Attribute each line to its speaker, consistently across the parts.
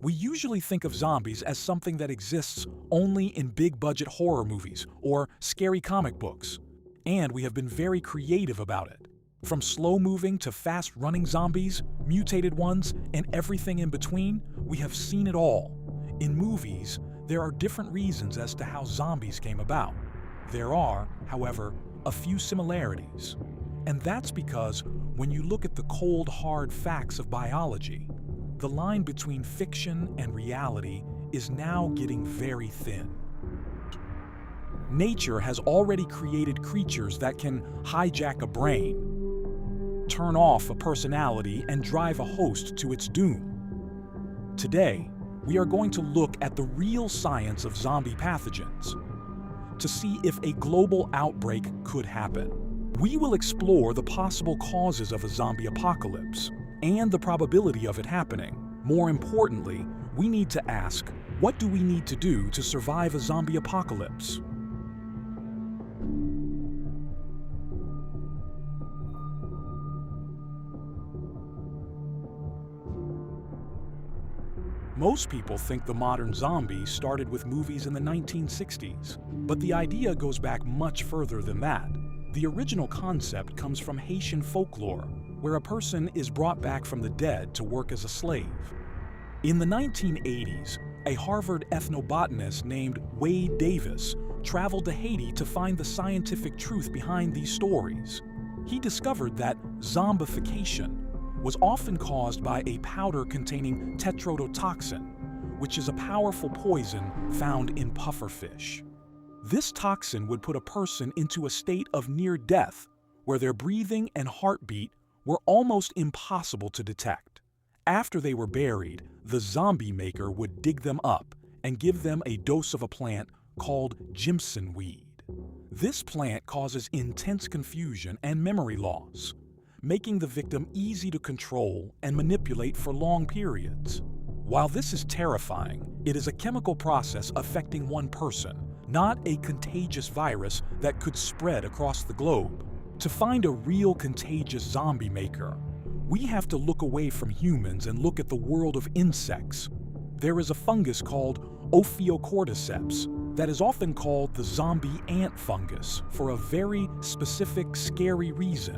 Speaker 1: We usually think of zombies as something that exists only in big-budget horror movies or scary comic books, and we have been very creative about it. From slow-moving to fast-running zombies, mutated ones, and everything in between, we have seen it all. In movies, there are different reasons as to how zombies came about. There are, however, a few similarities. And that's because when you look at the cold, hard facts of biology, the line between fiction and reality is now getting very thin. Nature has already created creatures that can hijack a brain, turn off a personality, and drive a host to its doom. Today, we are going to look at the real science of zombie pathogens to see if a global outbreak could happen. We will explore the possible causes of a zombie apocalypse and the probability of it happening. More importantly, we need to ask, what do we need to do to survive a zombie apocalypse? Most people think the modern zombie started with movies in the 1960s, but the idea goes back much further than that. The original concept comes from Haitian folklore, where a person is brought back from the dead to work as a slave. In the 1980s, a Harvard ethnobotanist named Wade Davis traveled to Haiti to find the scientific truth behind these stories. He discovered that zombification was often caused by a powder containing tetrodotoxin, which is a powerful poison found in pufferfish. This toxin would put a person into a state of near death, where their breathing and heartbeat were almost impossible to detect. After they were buried, the zombie maker would dig them up and give them a dose of a plant called Jimson weed. This plant causes intense confusion and memory loss, making the victim easy to control and manipulate for long periods. While this is terrifying, it is a chemical process affecting one person, not a contagious virus that could spread across the globe. To find a real contagious zombie maker, we have to look away from humans and look at the world of insects. There is a fungus called Ophiocordyceps that is often called the zombie ant fungus for a very specific, scary reason.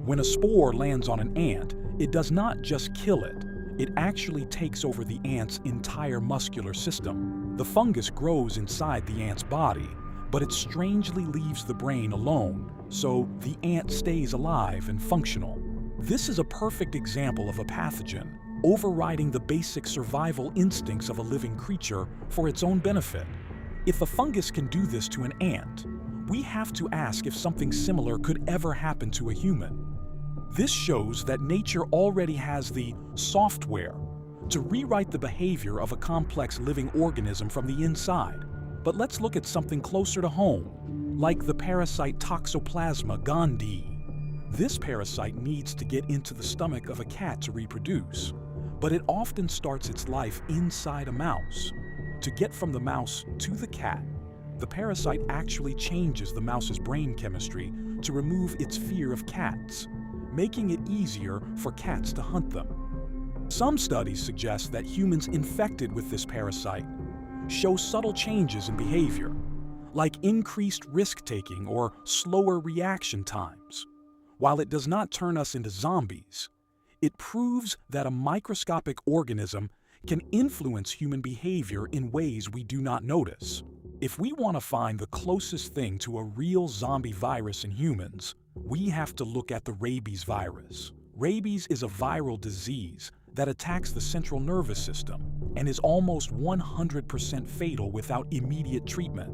Speaker 1: When a spore lands on an ant, it does not just kill it, it actually takes over the ant's entire muscular system. The fungus grows inside the ant's body, but it strangely leaves the brain alone, so the ant stays alive and functional. This is a perfect example of a pathogen overriding the basic survival instincts of a living creature for its own benefit. If a fungus can do this to an ant, we have to ask if something similar could ever happen to a human. This shows that nature already has the software to rewrite the behavior of a complex living organism from the inside. But let's look at something closer to home, like the parasite Toxoplasma gondii. This parasite needs to get into the stomach of a cat to reproduce, but it often starts its life inside a mouse. To get from the mouse to the cat, the parasite actually changes the mouse's brain chemistry to remove its fear of cats, making it easier for cats to hunt them. Some studies suggest that humans infected with this parasite show subtle changes in behavior, like increased risk-taking or slower reaction times. While it does not turn us into zombies, it proves that a microscopic organism can influence human behavior in ways we do not notice. If we want to find the closest thing to a real zombie virus in humans, we have to look at the rabies virus. Rabies is a viral disease that attacks the central nervous system and is almost 100% fatal without immediate treatment.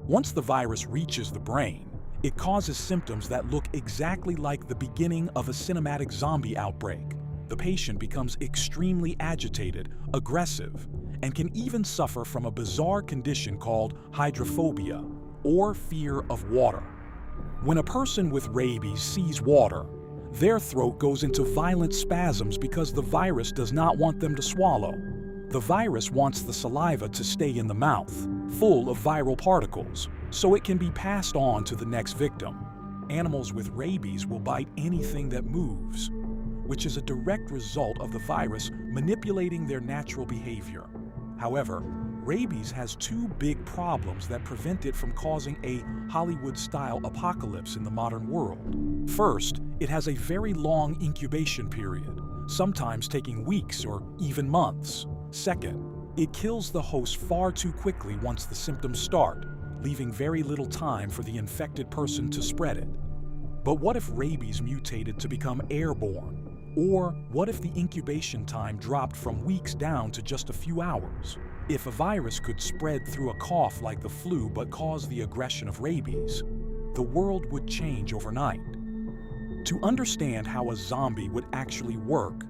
Speaker 1: Once the virus reaches the brain, it causes symptoms that look exactly like the beginning of a cinematic zombie outbreak. The patient becomes extremely agitated, aggressive, and can even suffer from a bizarre condition called hydrophobia, or fear of water. When a person with rabies sees water, their throat goes into violent spasms because the virus does not want them to swallow. The virus wants the saliva to stay in the mouth, full of viral particles, so it can be passed on to the next victim. Animals with rabies will bite anything that moves. which is a direct result of the virus manipulating their natural behavior. However, rabies has two big problems that prevent it from causing a Hollywood-style apocalypse in the modern world. First, it has a very long incubation period, sometimes taking weeks or even months. Second, it kills the host far too quickly once the symptoms start, leaving very little time for the infected person to spread it. But what if rabies mutated to become airborne? Or what if the incubation time dropped from weeks down to just a few hours? If a virus could spread through a cough like the flu but cause the aggression of rabies, the world would change overnight. To understand how a zombie would actually work,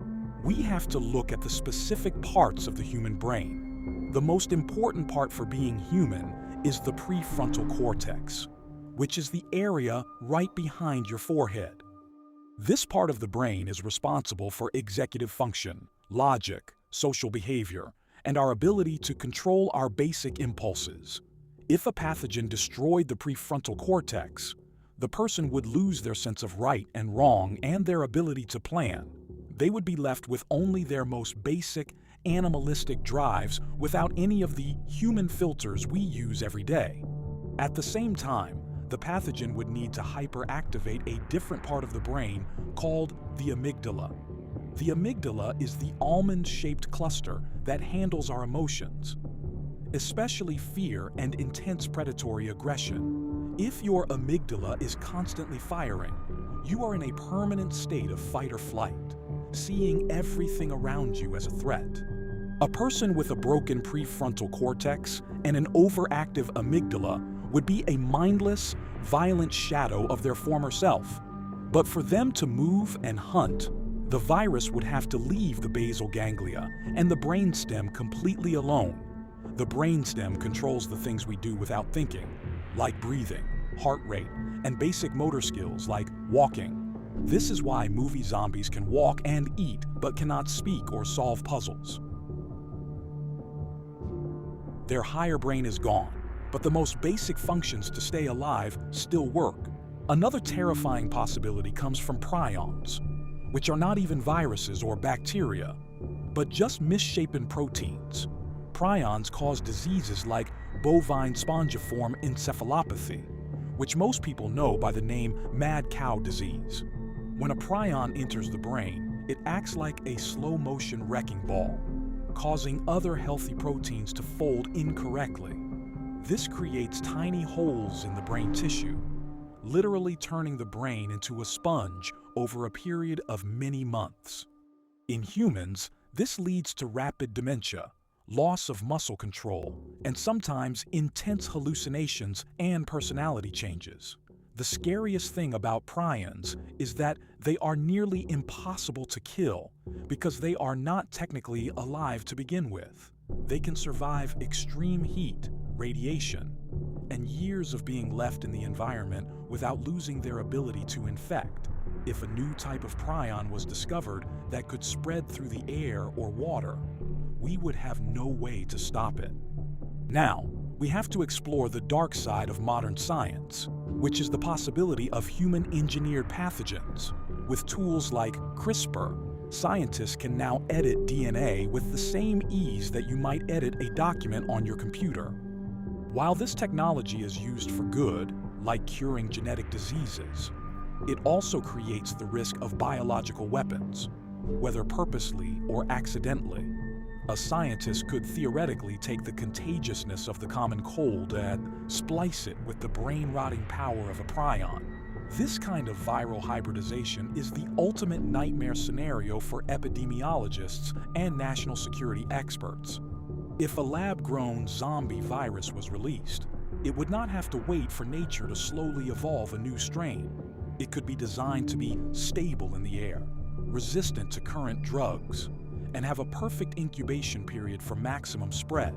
Speaker 1: we have to look at the specific parts of the human brain. The most important part for being human is the prefrontal cortex, which is the area right behind your forehead. This part of the brain is responsible for executive function, logic, social behavior, and our ability to control our basic impulses. If a pathogen destroyed the prefrontal cortex, the person would lose their sense of right and wrong and their ability to plan. They would be left with only their most basic, animalistic drives without any of the human filters we use every day. At the same time, the pathogen would need to hyperactivate a different part of the brain called the amygdala. The amygdala is the almond-shaped cluster that handles our emotions, especially fear and intense predatory aggression. If your amygdala is constantly firing, you are in a permanent state of fight or flight, seeing everything around you as a threat. A person with a broken prefrontal cortex and an overactive amygdala would be a mindless, violent shadow of their former self. But for them to move and hunt, the virus would have to leave the basal ganglia and the brainstem completely alone. The brainstem controls the things we do without thinking, like breathing, heart rate, and basic motor skills like walking. This is why movie zombies can walk and eat but cannot speak or solve puzzles. Their higher brain is gone, but the most basic functions to stay alive still work. Another terrifying possibility comes from prions, which are not even viruses or bacteria, but just misshapen proteins. Prions cause diseases like bovine spongiform encephalopathy, which most people know by the name mad cow disease. When a prion enters the brain, it acts like a slow-motion wrecking ball, causing other healthy proteins to fold incorrectly. This creates tiny holes in the brain tissue, literally turning the brain into a sponge over a period of many months. In humans, this leads to rapid dementia, loss of muscle control, and sometimes intense hallucinations and personality changes. The scariest thing about prions is that they are nearly impossible to kill because they are not technically alive to begin with. They can survive extreme heat, radiation, and years of being left in the environment without losing their ability to infect. If a new type of prion was discovered that could spread through the air or water, we would have no way to stop it. Now, we have to explore the dark side of modern science, which is the possibility of human-engineered pathogens. With tools like CRISPR, scientists can now edit DNA with the same ease that you might edit a document on your computer. While this technology is used for good, like curing genetic diseases, it also creates the risk of biological weapons, whether purposely or accidentally. A scientist could theoretically take the contagiousness of the common cold and splice it with the brain-rotting power of a prion. This kind of viral hybridization is the ultimate nightmare scenario for epidemiologists and national security experts. If a lab-grown zombie virus was released, it would not have to wait for nature to slowly evolve a new strain. It could be designed to be stable in the air, resistant to current drugs, and have a perfect incubation period for maximum spread.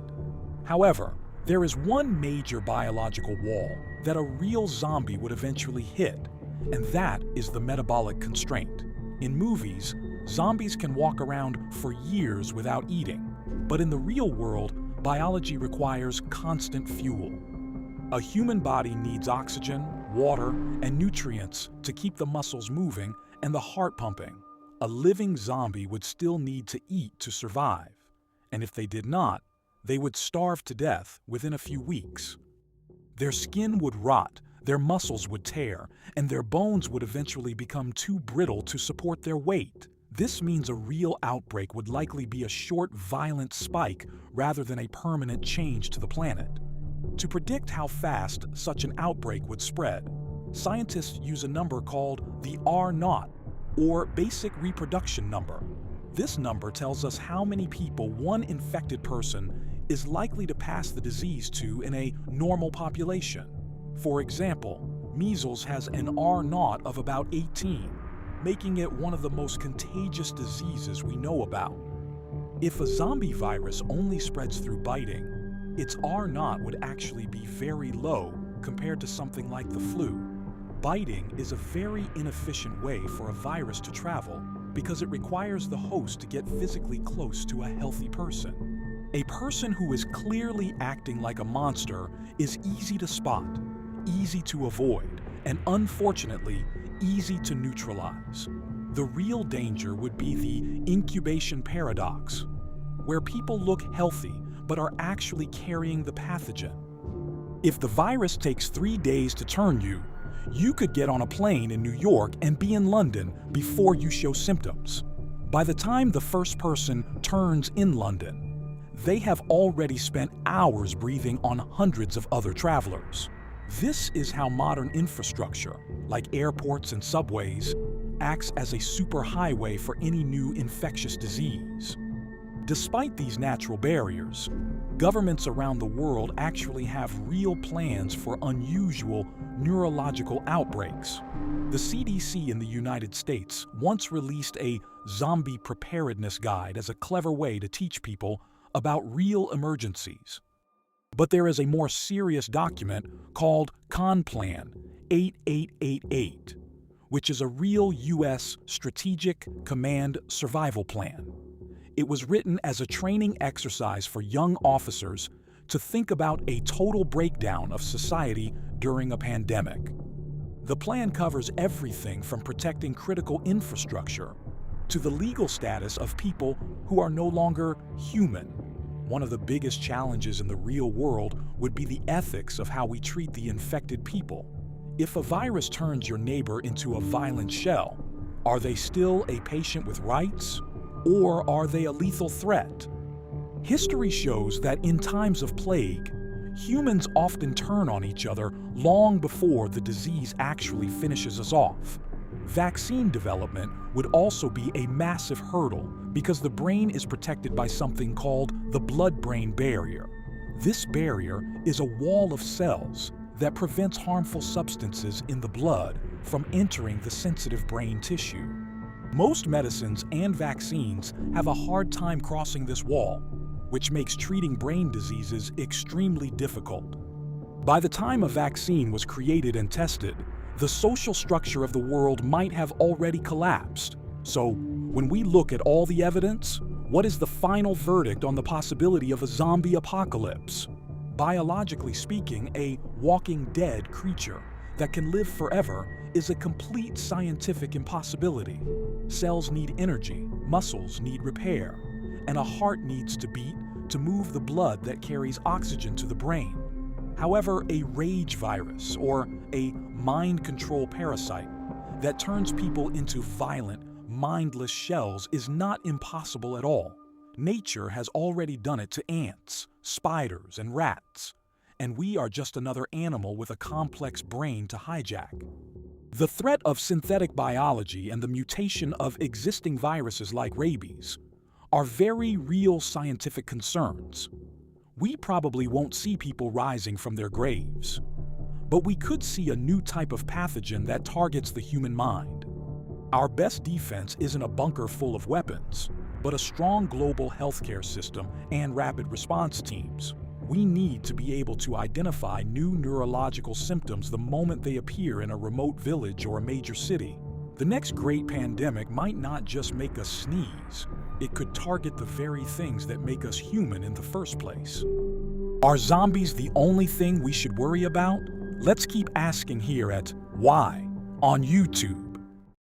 Speaker 1: However, there is one major biological wall that a real zombie would eventually hit, and that is the metabolic constraint. In movies, zombies can walk around for years without eating, but in the real world, biology requires constant fuel. A human body needs oxygen, water, and nutrients to keep the muscles moving and the heart pumping. A living zombie would still need to eat to survive, and if they did not, they would starve to death within a few weeks. Their skin would rot, their muscles would tear, and their bones would eventually become too brittle to support their weight. This means a real outbreak would likely be a short, violent spike rather than a permanent change to the planet. To predict how fast such an outbreak would spread, scientists use a number called the R0, or basic reproduction number. This number tells us how many people one infected person is likely to pass the disease to in a normal population. For example, measles has an R0 of about 18, making it one of the most contagious diseases we know about. If a zombie virus only spreads through biting, its R0 would actually be very low compared to something like the flu. Biting is a very inefficient way for a virus to travel because it requires the host to get physically close to a healthy person. A person who is clearly acting like a monster is easy to spot, easy to avoid, and unfortunately, easy to neutralize. The real danger would be the incubation paradox, where people look healthy but are actually carrying the pathogen. If the virus takes 3 days to turn you, you could get on a plane in New York and be in London before you show symptoms. By the time the first person turns in London, they have already spent hours breathing on hundreds of other travelers. This is how modern infrastructure, like airports and subways, acts as a superhighway for any new infectious disease. Despite these natural barriers, governments around the world actually have real plans for unusual neurological outbreaks. The CDC in the United States once released a zombie preparedness guide as a clever way to teach people about real emergencies. But there is a more serious document called CONPLAN 8888, which is a real U.S. Strategic Command Survival Plan. It was written as a training exercise for young officers to think about a total breakdown of society during a pandemic. The plan covers everything from protecting critical infrastructure to the legal status of people who are no longer human. One of the biggest challenges in the real world would be the ethics of how we treat the infected people. If a virus turns your neighbor into a violent shell, are they still a patient with rights? Or are they a lethal threat? History shows that in times of plague, humans often turn on each other long before the disease actually finishes us off. Vaccine development would also be a massive hurdle because the brain is protected by something called the blood-brain barrier. This barrier is a wall of cells that prevents harmful substances in the blood from entering the sensitive brain tissue. Most medicines and vaccines have a hard time crossing this wall, which makes treating brain diseases extremely difficult. By the time a vaccine was created and tested, the social structure of the world might have already collapsed. So, when we look at all the evidence, what is the final verdict on the possibility of a zombie apocalypse? Biologically speaking, a walking dead creature that can live forever is a complete scientific impossibility. Cells need energy, muscles need repair, and a heart needs to beat to move the blood that carries oxygen to the brain. However, a rage virus or a mind control parasite that turns people into violent, mindless shells is not impossible at all. Nature has already done it to ants, spiders, and rats, and we are just another animal with a complex brain to hijack. The threat of synthetic biology and the mutation of existing viruses like rabies are very real scientific concerns. We probably won't see people rising from their graves, but we could see a new type of pathogen that targets the human mind. Our best defense isn't a bunker full of weapons, but a strong global healthcare system and rapid response teams. We need to be able to identify new neurological symptoms the moment they appear in a remote village or a major city. The next great pandemic might not just make us sneeze, it could target the very things that make us human in the first place. Are zombies the only thing we should worry about? Let's keep asking here at Why on YouTube.